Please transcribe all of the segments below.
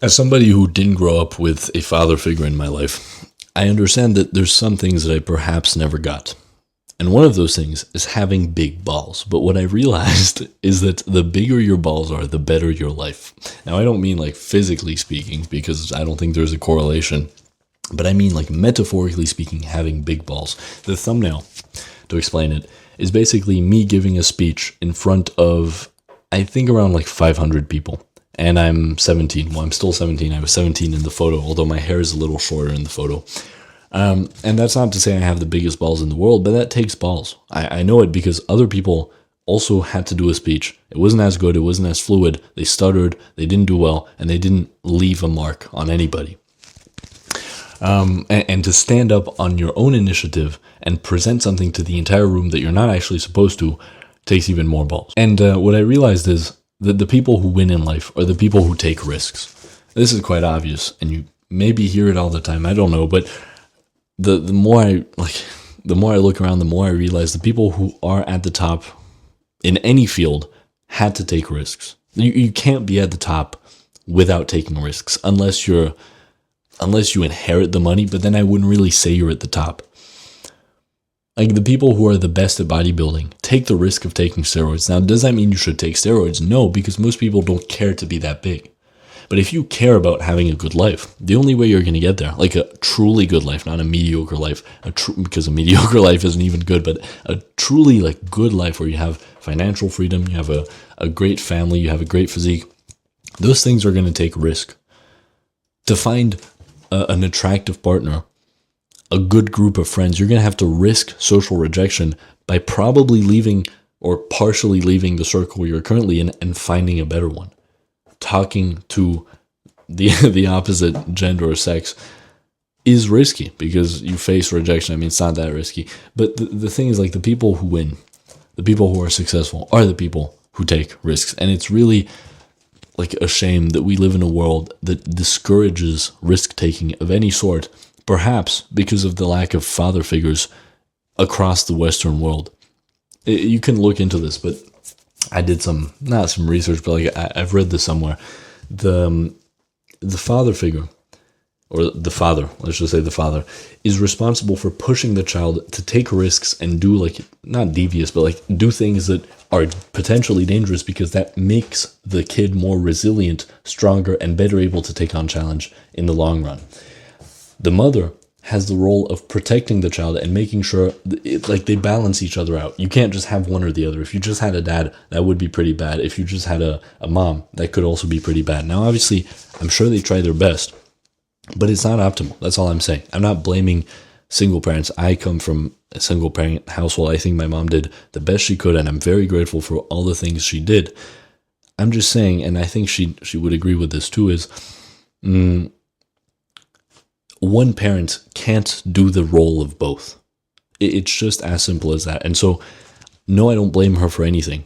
As somebody who didn't grow up with a father figure in my life, I understand that there's some things that I perhaps never got. And one of those things is having big balls. But what I realized is that the bigger your balls are, the better your life. Now, I don't mean like physically speaking, because I don't think there's a correlation, but I mean like metaphorically speaking, having big balls. The thumbnail, to explain it, is basically me giving a speech in front of, I think, around like 500 people. And I'm 17. Well, I'm still 17. I was 17 in the photo, although my hair is a little shorter in the photo. And that's not to say I have the biggest balls in the world, but that takes balls. I know it because other people also had to do a speech. It wasn't as good. It wasn't as fluid. They stuttered. They didn't do well. And they didn't leave a mark on anybody. And to stand up on your own initiative and present something to the entire room that you're not actually supposed to takes even more balls. And what I realized is that the people who win in life are the people who take risks. This is quite obvious, and you maybe hear it all the time. I don't know, but the more I look around, the more I realize the people who are at the top in any field had to take risks. You can't be at the top without taking risks unless you inherit the money, but then I wouldn't really say you're at the top. Like the people who are the best at bodybuilding take the risk of taking steroids. Now, does that mean you should take steroids? No, because most people don't care to be that big. But if you care about having a good life, the only way you're going to get there, like a truly good life, not a mediocre life, because a mediocre life isn't even good, but a truly like good life where you have financial freedom, you have a great family, you have a great physique, those things are going to take risk. To find an attractive partner, a good group of friends, you're going to have to risk social rejection by probably leaving or partially leaving the circle you're currently in and finding a better one. Talking to the opposite gender or sex is risky because you face rejection. I mean, it's not that risky. But the thing is, like, the people who win, the people who are successful are the people who take risks. And it's really like a shame that we live in a world that discourages risk-taking of any sort, perhaps because of the lack of father figures across the Western world. You can look into this, but I did not some research, but like I've read this somewhere. The father figure, or the father, let's just say the father, is responsible for pushing the child to take risks and do like, not devious, but like do things that are potentially dangerous because that makes the kid more resilient, stronger, and better able to take on challenge in the long run. The mother has the role of protecting the child and making sure they balance each other out. You can't just have one or the other. If you just had a dad, that would be pretty bad. If you just had a mom, that could also be pretty bad. Now, obviously, I'm sure they try their best, but it's not optimal. That's all I'm saying. I'm not blaming single parents. I come from a single parent household. I think my mom did the best she could, and I'm very grateful for all the things she did. I'm just saying, and I think she would agree with this too, is one parent can't do the role of both. It's just as simple as that. And so, no, I don't blame her for anything.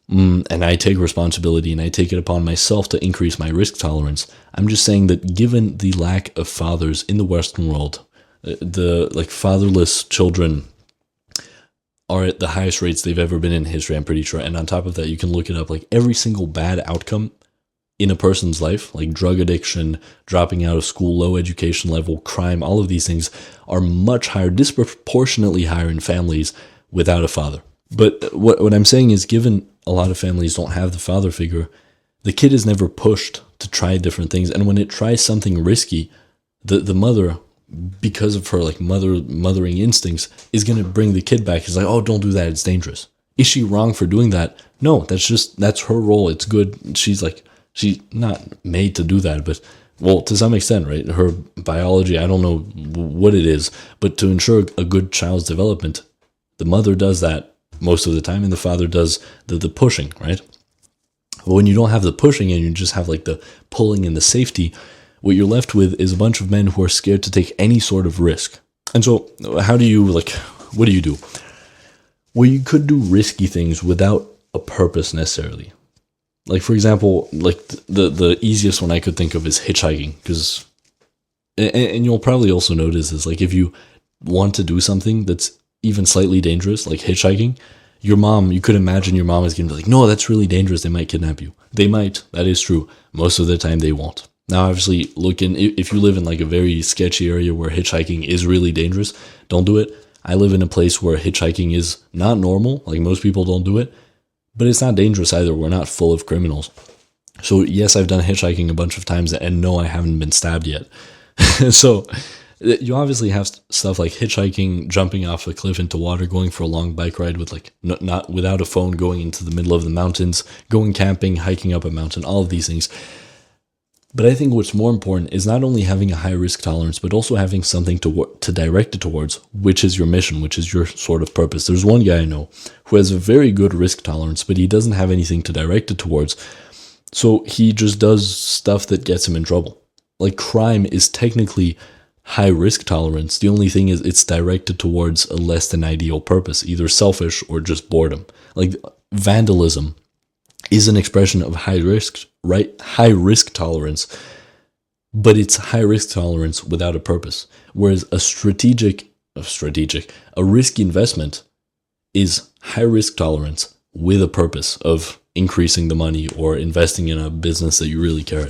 And I take responsibility and I take it upon myself to increase my risk tolerance. I'm just saying that given the lack of fathers in the Western world, the fatherless children are at the highest rates they've ever been in history, I'm pretty sure. And on top of that, you can look it up, like every single bad outcome in a person's life, like drug addiction, dropping out of school, low education level, crime, all of these things are much higher, disproportionately higher in families without a father. But what I'm saying is, given a lot of families don't have the father figure, the kid is never pushed to try different things. And when it tries something risky, the mother, because of her like mothering instincts, is going to bring the kid back. It's like, oh, don't do that, it's dangerous. Is she wrong for doing that? No, that's her role. It's good. She's not made to do that, but, well, to some extent, right? Her biology, I don't know what it is, but to ensure a good child's development, the mother does that most of the time, and the father does the pushing, right? But when you don't have the pushing and you just have like the pulling and the safety, what you're left with is a bunch of men who are scared to take any sort of risk. And so what do you do? Well, you could do risky things without a purpose necessarily. Like, for example, like the easiest one I could think of is hitchhiking, because, and you'll probably also notice is like if you want to do something that's even slightly dangerous, like hitchhiking, you could imagine your mom is going to be like, no, that's really dangerous. They might kidnap you. They might. That is true. Most of the time they won't. Now, obviously, if you live in like a very sketchy area where hitchhiking is really dangerous, don't do it. I live in a place where hitchhiking is not normal, like most people don't do it, but it's not dangerous either. We're not full of criminals. So yes, I've done hitchhiking a bunch of times, and no, I haven't been stabbed yet. So you obviously have stuff like hitchhiking, jumping off a cliff into water, going for a long bike ride with like not without a phone, going into the middle of the mountains, going camping, hiking up a mountain, all of these things. But I think what's more important is not only having a high risk tolerance, but also having something to direct it towards, which is your mission, which is your sort of purpose. There's one guy I know who has a very good risk tolerance, but he doesn't have anything to direct it towards. So he just does stuff that gets him in trouble. Like crime is technically high risk tolerance. The only thing is it's directed towards a less than ideal purpose, either selfish or just boredom. Like vandalism is an expression of high risk, right? High risk tolerance, but it's high risk tolerance without a purpose. Whereas a risky investment is high risk tolerance with a purpose of increasing the money or investing in a business that you really care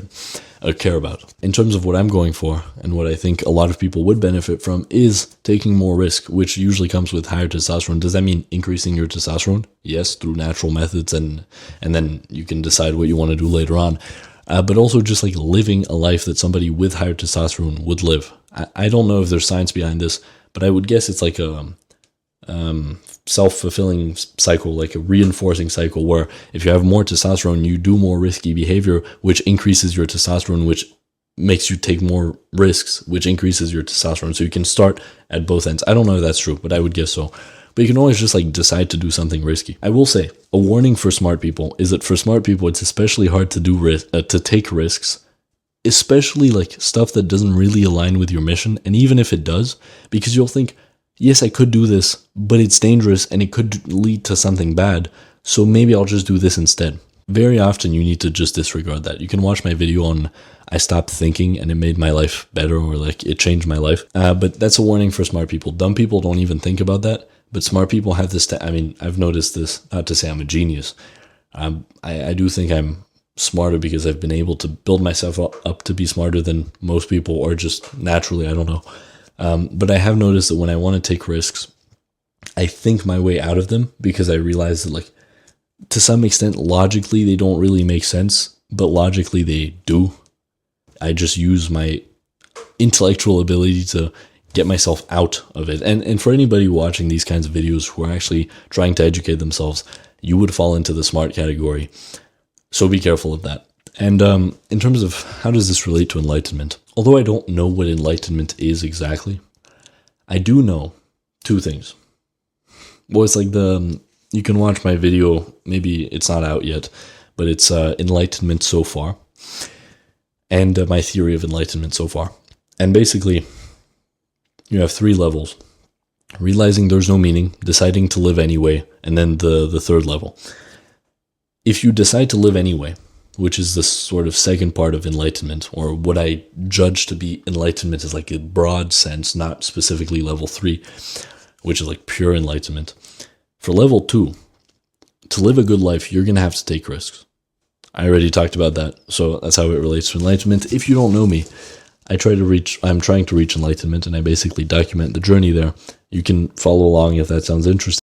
about. In terms of what I'm going for and what I think a lot of people would benefit from is taking more risk, which usually comes with higher testosterone. Does that mean increasing your testosterone? Yes, through natural methods, and then you can decide what you want to do later on. But also just like living a life that somebody with higher testosterone would live. I don't know if there's science behind this, but I would guess it's like a self-fulfilling cycle, like a reinforcing cycle, where if you have more testosterone, you do more risky behavior, which increases your testosterone, which makes you take more risks, which increases your testosterone. So you can start at both ends. I don't know if that's true, but I would guess so. But you can always just like decide to do something risky. I will say a warning for smart people is that for smart people, it's especially hard to take risks, especially like stuff that doesn't really align with your mission. And even if it does, because you'll think, yes, I could do this, but it's dangerous and it could lead to something bad, so maybe I'll just do this instead. Very often you need to just disregard that. You can watch my video on I stopped thinking and it made my life better, or like it changed my life. But that's a warning for smart people. Dumb people don't even think about that, but smart people have this. I've noticed this, not to say I'm a genius. I do think I'm smarter because I've been able to build myself up to be smarter than most people, or just naturally, I don't know. But I have noticed that when I want to take risks, I think my way out of them, because I realize that, like, to some extent, logically, they don't really make sense, but logically they do. I just use my intellectual ability to get myself out of it. And for anybody watching these kinds of videos who are actually trying to educate themselves, you would fall into the smart category. So be careful of that. And in terms of how does this relate to enlightenment? Although I don't know what enlightenment is exactly, I do know two things. Well, it's like you can watch my video, maybe it's not out yet, but it's Enlightenment So Far, and my theory of enlightenment so far. And basically, you have three levels: realizing there's no meaning, deciding to live anyway, and then the third level. If you decide to live anyway, which is the sort of second part of enlightenment, or what I judge to be enlightenment is like a broad sense, not specifically level 3, which is like pure enlightenment. For level 2, to live a good life, you're going to have to take risks. I already talked about that, so that's how it relates to enlightenment. If you don't know me, I'm trying to reach enlightenment, and I basically document the journey there. You can follow along if that sounds interesting.